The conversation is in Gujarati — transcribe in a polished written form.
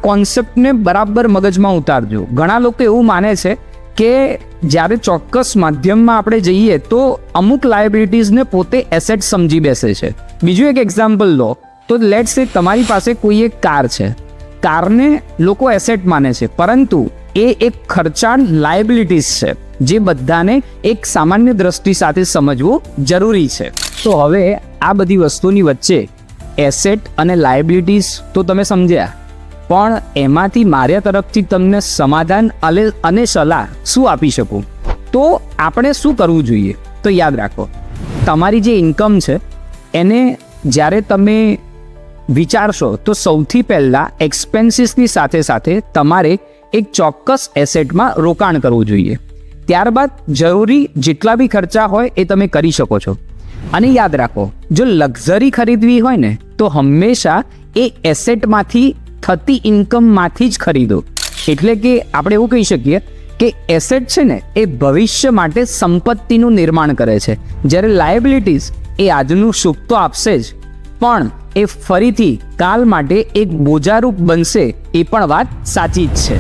કોન્સેપ્ટને બરાબર મગજમાં ઉતારજો. ઘણા લોકો એવું માને છે કે જ્યારે ચોક્કસ માધ્યમમાં આપણે જઈએ તો અમુક લાયબિલિટીઝને પોતે એસેટ સમજી બેસે છે. બીજું એક એક્ઝામ્પલ લો તો લેટ્સ સે તમારી પાસે કોઈ એક કાર છે. કારને લોકો એસેટ માને છે, પરંતુ એ એક ખર્ચાળ લાયબિલિટીઝ છે જે બધાને એક સામાન્ય દ્રષ્ટિ સાથે સમજવું જરૂરી છે. તો હવે આ બધી વસ્તુની વચ્ચે એસેટ અને લાયબિલિટીઝ તો તમે સમજ્યા, પણ એમાંથી મારા તરફથી તમને સમાધાન અને સલાહ શું આપી શકું? તો આપણે શું કરવું જોઈએ? તો યાદ રાખો, તમારી જે ઇન્કમ છે એને જ્યારે તમે વિચારશો તો સૌથી પહેલાં એક્સપેન્સીસની સાથે સાથે તમારે એક ચોક્કસ એસેટમાં રોકાણ કરવું જોઈએ. ત્યારબાદ જરૂરી જેટલા બી ખર્ચા હોય એ તમે કરી શકો છો. અને યાદ રાખો, જો લક્ઝરી ખરીદવી હોય ને તો હંમેશા એ એસેટમાંથી થતી ઇન્કમમાંથી જ ખરીદો. એટલે કે આપણે એવું કહી શકીએ કે એસેટ છે ને એ ભવિષ્ય માટે સંપત્તિનું નિર્માણ કરે છે, જ્યારે લાયબિલિટીઝ એ આજનું સુખ તો આપશે જ, પણ એ ફરીથી કાલ માટે એક બોજારૂપ બનશે. એ પણ વાત સાચી જ છે.